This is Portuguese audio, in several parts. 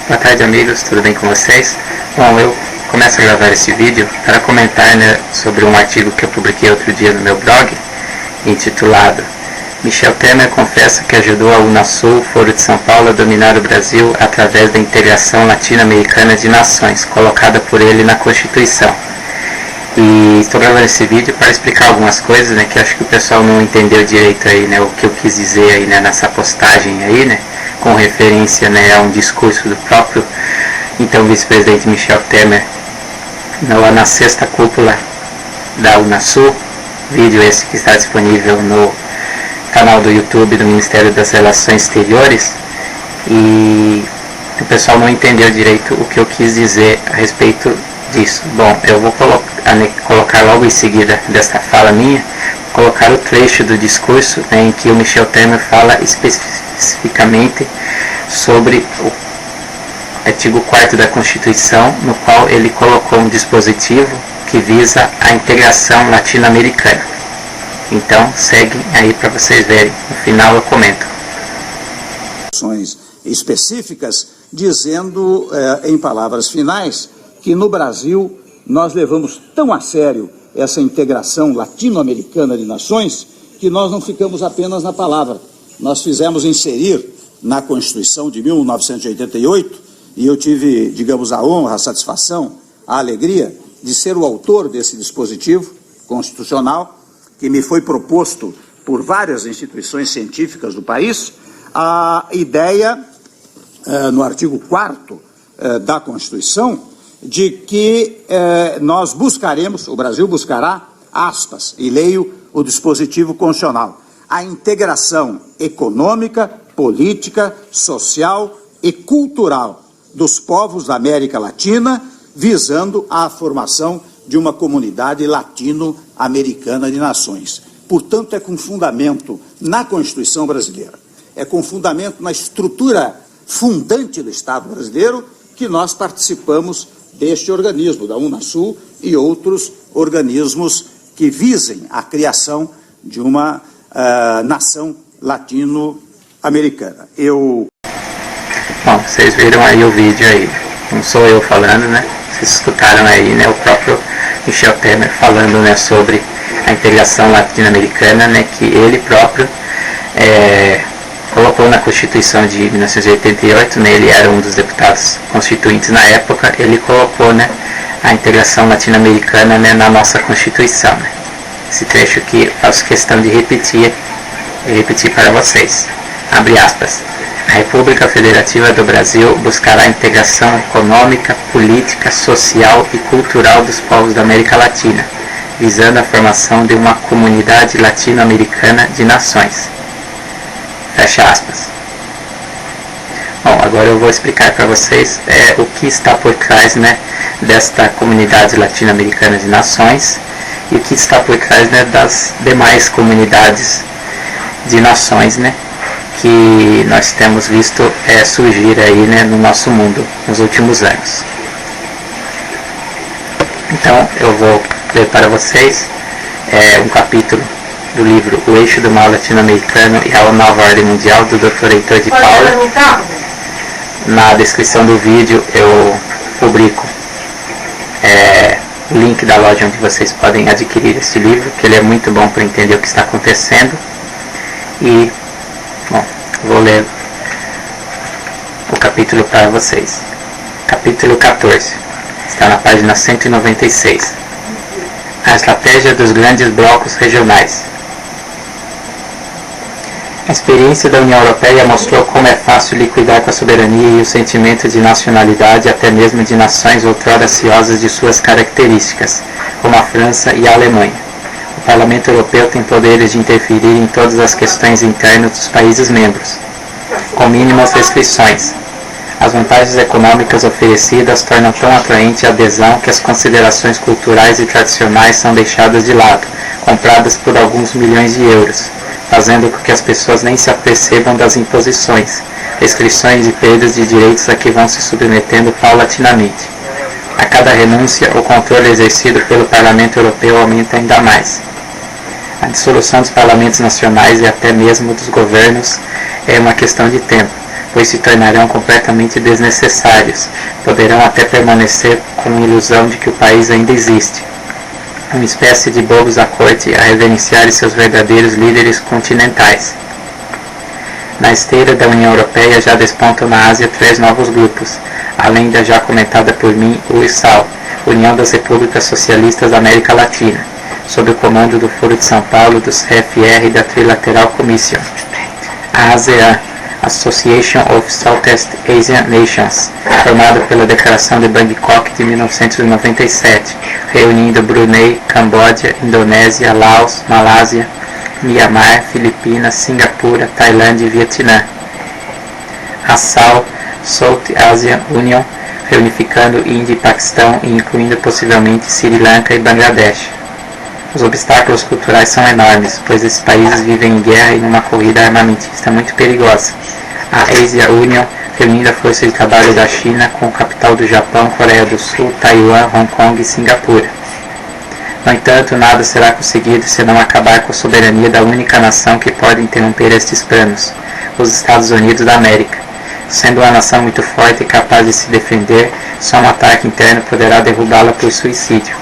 Boa tarde, amigos, tudo bem com vocês? Bom, eu começo a gravar esse vídeo para comentar sobre um artigo que eu publiquei outro dia no meu blog, intitulado Michel Temer confessa que ajudou a Unasul, Foro de São Paulo, a dominar o Brasil através da integração latino-americana de nações, colocada por ele na Constituição. E estou gravando esse vídeo para explicar algumas coisas, que acho que o pessoal não entendeu direito aí, o que eu quis dizer aí, nessa postagem aí, com referência, a um discurso do próprio, então, vice-presidente Michel Temer, na sexta cúpula da Unasul, vídeo esse que está disponível no canal do YouTube do Ministério das Relações Exteriores, e o pessoal não entendeu direito o que eu quis dizer a respeito disso. Bom, eu vou colocar logo em seguida desta fala minha, colocar o trecho do discurso em que o Michel Temer fala especificamente sobre o artigo 4º da Constituição, no qual ele colocou um dispositivo que visa a integração latino-americana. Então, seguem aí para vocês verem. No final eu comento. Específicas, dizendo em palavras finais que no Brasil nós levamos tão a sério essa integração latino-americana de nações que nós não ficamos apenas na palavra. Nós fizemos inserir na Constituição de 1988, e eu tive, digamos, a honra, a satisfação, a alegria de ser o autor desse dispositivo constitucional, que me foi proposto por várias instituições científicas do país, a ideia, no artigo 4º da Constituição, de que nós buscaremos, o Brasil buscará, aspas, e leio o dispositivo constitucional, a integração econômica, política, social e cultural dos povos da América Latina, visando a formação de uma comunidade latino-americana de nações. Portanto, é com fundamento na Constituição brasileira, é com fundamento na estrutura fundante do Estado brasileiro que nós participamos deste organismo, da Unasul e outros organismos que visem a criação de uma nação latino-americana. Bom, vocês viram aí o vídeo aí, não sou eu falando, Vocês escutaram aí, o próprio Michel Temer falando, sobre a integração latino-americana, que ele próprio colocou na Constituição de 1988, ele era um dos deputados constituintes na época, ele colocou, a integração latino-americana, na nossa Constituição, Esse trecho aqui eu faço questão de repetir para vocês. Abre aspas. A República Federativa do Brasil buscará a integração econômica, política, social e cultural dos povos da América Latina, visando a formação de uma comunidade latino-americana de nações. Fecha aspas. Bom, agora eu vou explicar para vocês o que está por trás, desta comunidade latino-americana de nações e o que está por trás, das demais comunidades de nações, que nós temos visto surgir aí, no nosso mundo nos últimos anos. Então, eu vou ler para vocês um capítulo do livro O Eixo do Mal Latino-Americano e a Nova Ordem Mundial, do Dr. Heitor de Paula. Na descrição do vídeo eu publico o link da loja onde vocês podem adquirir esse livro, que ele é muito bom para entender o que está acontecendo. E, bom, vou ler o capítulo para vocês. Capítulo 14, está na página 196. A estratégia dos grandes blocos regionais. A experiência da União Europeia mostrou como é fácil liquidar com a soberania e o sentimento de nacionalidade até mesmo de nações outrora ciosas de suas características, como a França e a Alemanha. O Parlamento Europeu tem poderes de interferir em todas as questões internas dos países membros, com mínimas restrições. As vantagens econômicas oferecidas tornam tão atraente a adesão que as considerações culturais e tradicionais são deixadas de lado, compradas por alguns milhões de euros, fazendo com que as pessoas nem se apercebam das imposições, restrições e perdas de direitos a que vão se submetendo paulatinamente. A cada renúncia, o controle exercido pelo Parlamento Europeu aumenta ainda mais. A dissolução dos parlamentos nacionais e até mesmo dos governos é uma questão de tempo, pois se tornarão completamente desnecessários. Poderão até permanecer com a ilusão de que o país ainda existe. Uma espécie de bobos à corte a reverenciarem seus verdadeiros líderes continentais. Na esteira da União Europeia já despontam na Ásia 3 novos grupos, além da já comentada por mim USAL, União das Repúblicas Socialistas da América Latina, sob o comando do Foro de São Paulo, do CFR e da Trilateral Commission. A ASEAN, Association of Southeast Asian Nations, formada pela Declaração de Bangkok de 1997, reunindo Brunei, Camboja, Indonésia, Laos, Malásia, Myanmar, Filipinas, Singapura, Tailândia e Vietnã. A SAL, South Asian Union, reunificando Índia e Paquistão e incluindo possivelmente Sri Lanka e Bangladesh. Os obstáculos culturais são enormes, pois esses países vivem em guerra e numa corrida armamentista muito perigosa. A Asia Union, reunindo a força de trabalho da China com o capital do Japão, Coreia do Sul, Taiwan, Hong Kong e Singapura. No entanto, nada será conseguido se não acabar com a soberania da única nação que pode interromper estes planos, os Estados Unidos da América. Sendo uma nação muito forte e capaz de se defender, só um ataque interno poderá derrubá-la por suicídio.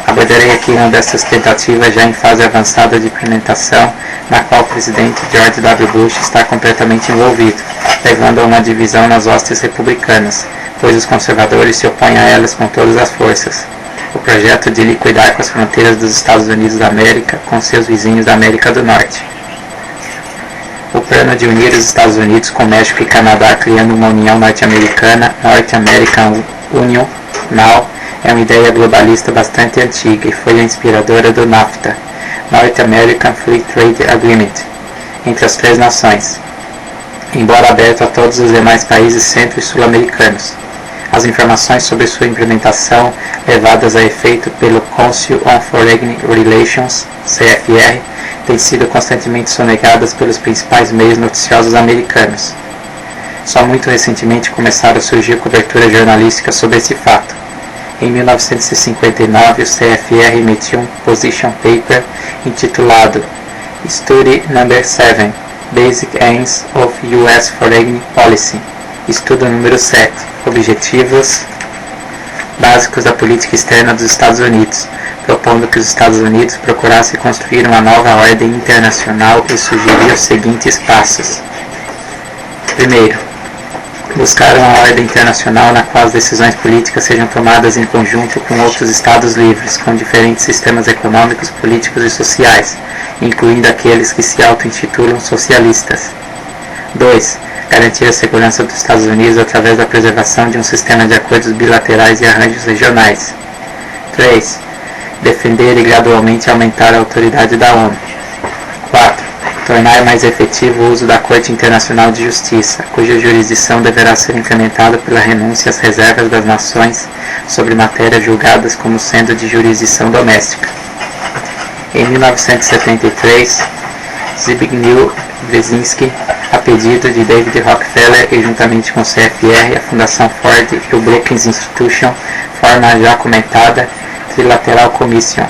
Abordarei aqui uma dessas tentativas já em fase avançada de implementação, na qual o presidente George W. Bush está completamente envolvido, levando a uma divisão nas hostes republicanas, pois os conservadores se opõem a elas com todas as forças. O projeto de liquidar com as fronteiras dos Estados Unidos da América com seus vizinhos da América do Norte. O plano de unir os Estados Unidos com México e Canadá, criando uma União Norte-Americana, North American Union, NAU, é uma ideia globalista bastante antiga e foi a inspiradora do NAFTA, North American Free Trade Agreement, entre as três nações, embora aberto a todos os demais países centro- e sul-americanos. As informações sobre sua implementação, levadas a efeito pelo Council on Foreign Relations, CFR, têm sido constantemente sonegadas pelos principais meios noticiosos americanos. Só muito recentemente começaram a surgir cobertura jornalística sobre esse fato. Em 1959, o CFR emitiu um position paper intitulado Study No. 7, Basic Aims of U.S. Foreign Policy, estudo número 7, Objetivos Básicos da Política Externa dos Estados Unidos, propondo que os Estados Unidos procurassem construir uma nova ordem internacional e sugeriu os seguintes passos. Primeiro, buscar uma ordem internacional na qual as decisões políticas sejam tomadas em conjunto com outros Estados livres, com diferentes sistemas econômicos, políticos e sociais, incluindo aqueles que se auto-intitulam socialistas. 2. Garantir a segurança dos Estados Unidos através da preservação de um sistema de acordos bilaterais e arranjos regionais. 3. Defender e gradualmente aumentar a autoridade da ONU. 4. Tornar mais efetivo o uso da Corte Internacional de Justiça, cuja jurisdição deverá ser incrementada pela renúncia às reservas das nações sobre matérias julgadas como sendo de jurisdição doméstica. Em 1973, Zbigniew Brzezinski, a pedido de David Rockefeller e juntamente com o CFR, a Fundação Ford e o Brookings Institution, forma a já comentada Trilateral Commission.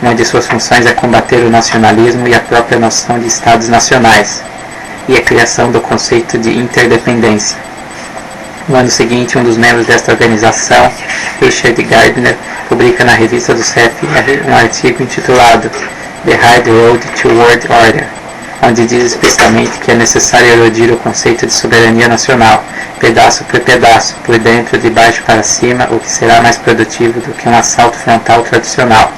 Uma de suas funções é combater o nacionalismo e a própria noção de Estados nacionais, e a criação do conceito de interdependência. No ano seguinte, um dos membros desta organização, Richard Gardner, publica na revista do CFR um artigo intitulado The Hard Road to World Order, onde diz explicitamente que é necessário eludir o conceito de soberania nacional, pedaço por pedaço, por dentro, de baixo para cima, o que será mais produtivo do que um assalto frontal tradicional.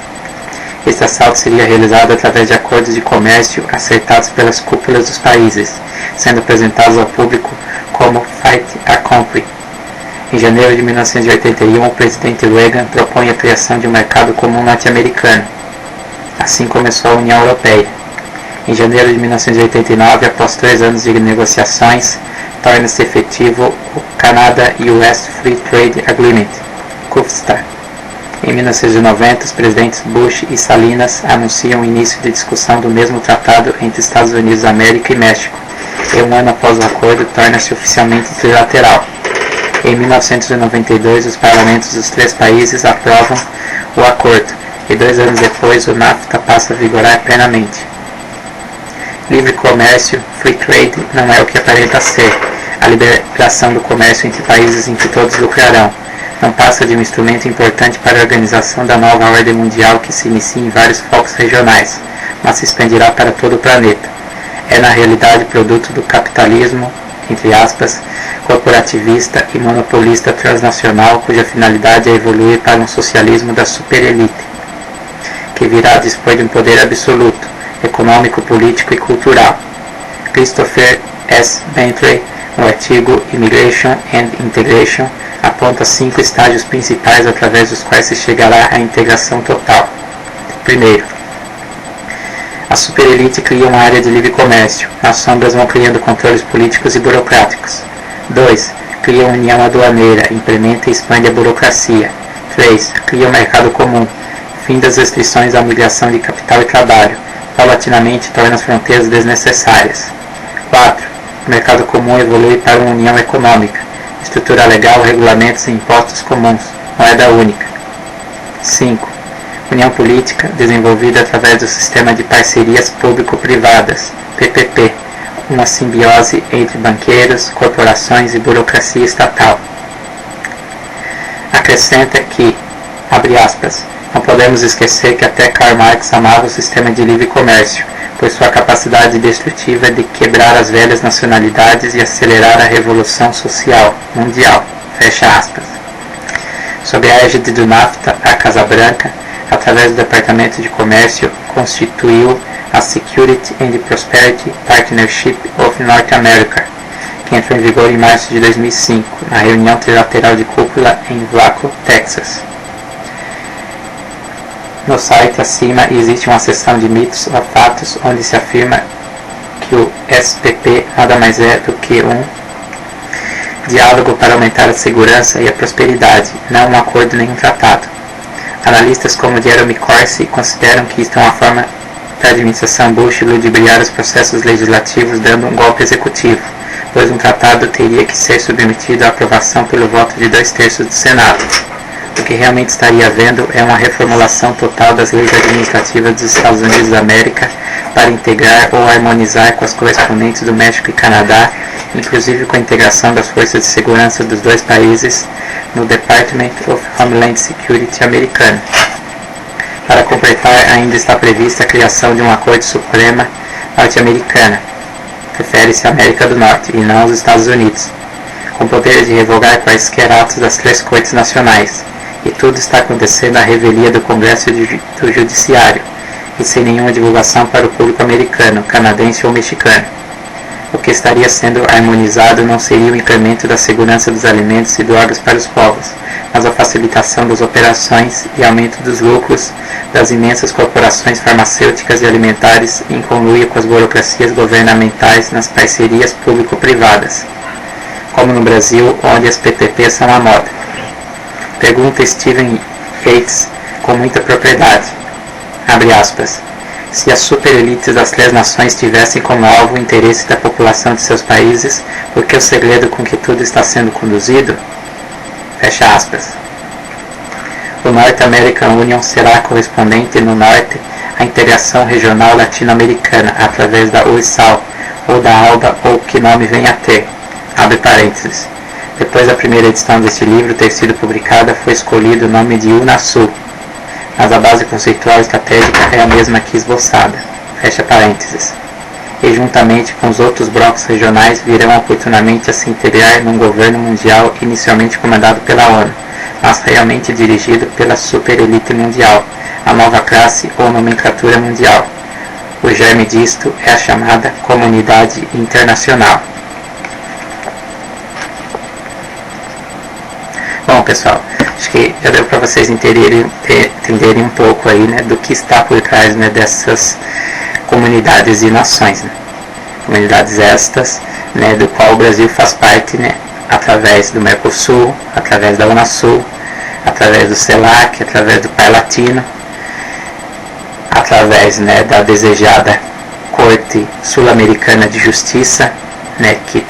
Este assalto seria realizado através de acordos de comércio acertados pelas cúpulas dos países, sendo apresentados ao público como fait accompli. Em janeiro de 1981, o presidente Reagan propõe a criação de um mercado comum norte-americano. Assim começou a União Europeia. Em janeiro de 1989, após 3 anos de negociações, torna-se efetivo o Canada-US Free Trade Agreement, CUFTA. Em 1990, os presidentes Bush e Salinas anunciam o início de discussão do mesmo tratado entre Estados Unidos da América e México, e um ano após o acordo torna-se oficialmente trilateral. Em 1992, os parlamentos dos 3 países aprovam o acordo, e 2 anos depois o NAFTA passa a vigorar plenamente. Livre comércio, free trade, não é o que aparenta ser. a liberação do comércio entre países em que todos lucrarão. Não passa de um instrumento importante para a organização da nova ordem mundial que se inicia em vários focos regionais, mas se expandirá para todo o planeta. É na realidade produto do capitalismo, entre aspas, corporativista e monopolista transnacional, cuja finalidade é evoluir para um socialismo da superelite, que virá a dispor de um poder absoluto, econômico, político e cultural. Christopher S. Bentley, no artigo Immigration and Integration, aponta 5 estágios principais através dos quais se chegará à integração total. Primeiro, a superelite cria uma área de livre comércio. As sombras vão criando controles políticos e burocráticos. 2. Cria uma união aduaneira, implementa e expande a burocracia. 3. Cria um mercado comum. Fim das restrições à migração de capital e trabalho. Paulatinamente torna as fronteiras desnecessárias. 4. O mercado comum evolui para uma união econômica. Estrutura legal, regulamentos e impostos comuns. Moeda única. 5. União política, desenvolvida através do sistema de parcerias público-privadas, PPP, uma simbiose entre banqueiros, corporações e burocracia estatal. Acrescenta que, abre aspas, não podemos esquecer que até Karl Marx amava o sistema de livre comércio, por sua capacidade destrutiva de quebrar as velhas nacionalidades e acelerar a revolução social mundial, fecha aspas. Sob a égide do NAFTA, a Casa Branca, através do Departamento de Comércio, constituiu a Security and Prosperity Partnership of North America, que entrou em vigor em março de 2005, na reunião trilateral de cúpula em Waco, Texas. No site acima existe uma seção de mitos ou fatos, onde se afirma que o SPP nada mais é do que um diálogo para aumentar a segurança e a prosperidade, não um acordo nem um tratado. Analistas como Jeremy Corsi consideram que isto é uma forma da administração Bush ludibriar os processos legislativos dando um golpe executivo, pois um tratado teria que ser submetido à aprovação pelo voto de 2/3 do Senado. O que realmente estaria havendo é uma reformulação total das leis administrativas dos Estados Unidos da América para integrar ou harmonizar com as correspondentes do México e Canadá, inclusive com a integração das forças de segurança dos dois países no Department of Homeland Security americano. Para completar, ainda está prevista a criação de uma Corte Suprema norte-americana, refere-se à América do Norte e não aos Estados Unidos, com poder de revogar quaisquer atos das 3 Cortes Nacionais. E tudo está acontecendo à revelia do Congresso e do Judiciário, e sem nenhuma divulgação para o público americano, canadense ou mexicano. O que estaria sendo harmonizado não seria o incremento da segurança dos alimentos e drogas para os povos, mas a facilitação das operações e aumento dos lucros das imensas corporações farmacêuticas e alimentares em conluio com as burocracias governamentais nas parcerias público-privadas, como no Brasil, onde as PPP são a moda. Pergunta Steven Yates com muita propriedade, abre aspas, se as superelites das 3 nações tivessem como alvo o interesse da população de seus países, por que o segredo com que tudo está sendo conduzido? Fecha aspas. O North American Union será correspondente no Norte à integração regional latino-americana através da UISAL, ou da ALBA, ou que nome venha a ter, abre parênteses. Depois da primeira edição deste livro ter sido publicada, foi escolhido o nome de UNASUL, mas a base conceitual estratégica é a mesma que esboçada, fecha parênteses. E juntamente com os outros blocos regionais virão oportunamente a se integrar num governo mundial inicialmente comandado pela ONU, mas realmente dirigido pela superelite mundial, a nova classe ou nomenclatura mundial. O germe disto é a chamada comunidade internacional. Bom, pessoal, acho que já deu para vocês entenderem um pouco aí, né, do que está por trás, né, dessas comunidades e nações, né? Comunidades estas, né, do qual o Brasil faz parte, né, através do Mercosul, através da Unasul, através do CELAC, através do Par Latino, através, né, da desejada Corte Sul-Americana de Justiça, né, que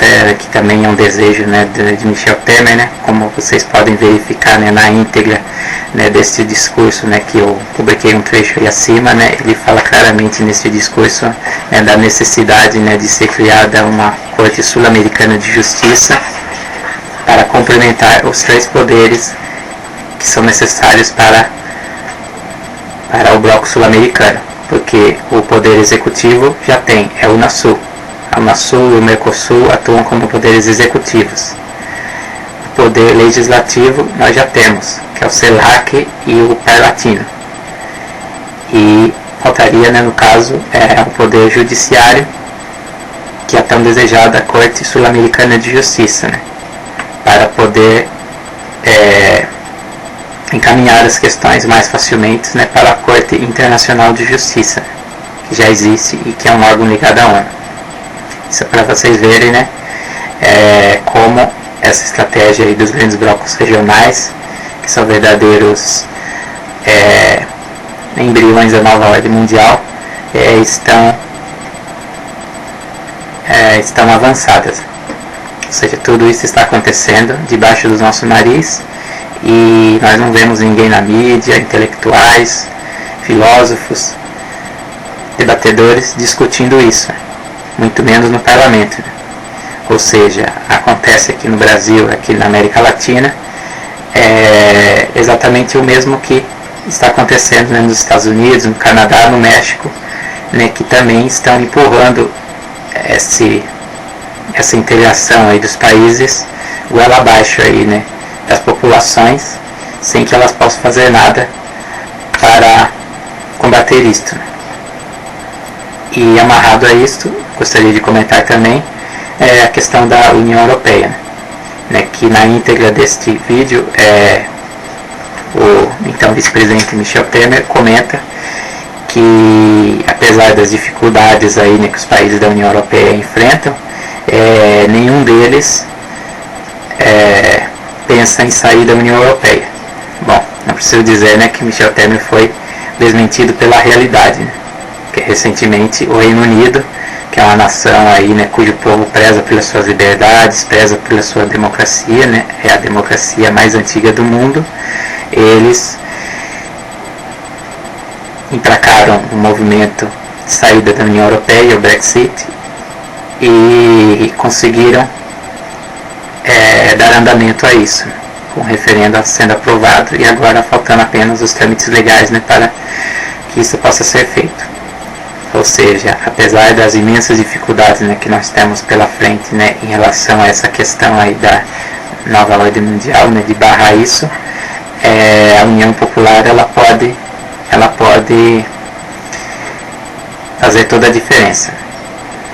também é um desejo, né, de Michel Temer, né, como vocês podem verificar, né, na íntegra, né, desse discurso, né, que eu publiquei um trecho aí acima, né, ele fala claramente nesse discurso, né, da necessidade, né, de ser criada uma Corte Sul-Americana de Justiça para complementar os 3 poderes que são necessários para o bloco sul-americano, porque o poder executivo já tem, é o UNASUL. A UNASUL e o Mercosul atuam como poderes executivos. O poder legislativo nós já temos, que é o CELAC e o Parlatino. E faltaria, né, no caso, o poder judiciário, que é tão desejada Corte Sul-Americana de Justiça, né, para poder encaminhar as questões mais facilmente, né, para a Corte Internacional de Justiça, que já existe e que é um órgão ligado à ONU. Isso é para vocês verem, né, como essa estratégia aí dos grandes blocos regionais, que são verdadeiros embriões da nova ordem mundial, estão avançadas. Ou seja, tudo isso está acontecendo debaixo do nosso nariz e nós não vemos ninguém na mídia, intelectuais, filósofos, debatedores discutindo isso, muito menos no parlamento. Ou seja, acontece aqui no Brasil, aqui na América Latina, exatamente o mesmo que está acontecendo, né, nos Estados Unidos, no Canadá, no México, né, que também estão empurrando essa integração aí dos países goela abaixo aí, né, das populações, sem que elas possam fazer nada para combater isto. E amarrado a isto, gostaria de comentar também a questão da União Europeia, né, que na íntegra deste vídeo o então vice-presidente Michel Temer comenta que, apesar das dificuldades aí, né, que os países da União Europeia enfrentam, nenhum deles pensa em sair da União Europeia. Bom, não preciso dizer, né, que Michel Temer foi desmentido pela realidade, né, que recentemente o Reino Unido, que é uma nação aí, né, cujo povo preza pelas suas liberdades, preza pela sua democracia, né, é a democracia mais antiga do mundo, eles emplacaram o movimento de saída da União Europeia, o Brexit, e conseguiram dar andamento a isso, com o referendo sendo aprovado e agora faltando apenas os trâmites legais, né, para que isso possa ser feito. Ou seja, apesar das imensas dificuldades, né, que nós temos pela frente, né, em relação a essa questão aí da nova ordem mundial, né, de barrar isso, a União Popular ela pode fazer toda a diferença.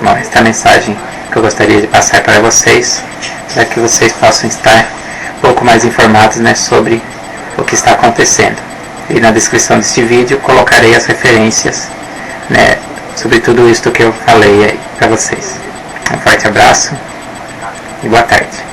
Bom, esta é a mensagem que eu gostaria de passar para vocês, para que vocês possam estar um pouco mais informados, né, sobre o que está acontecendo. E na descrição deste vídeo colocarei as referências, né, sobre tudo isso que eu falei aí para vocês. Um forte abraço e boa tarde.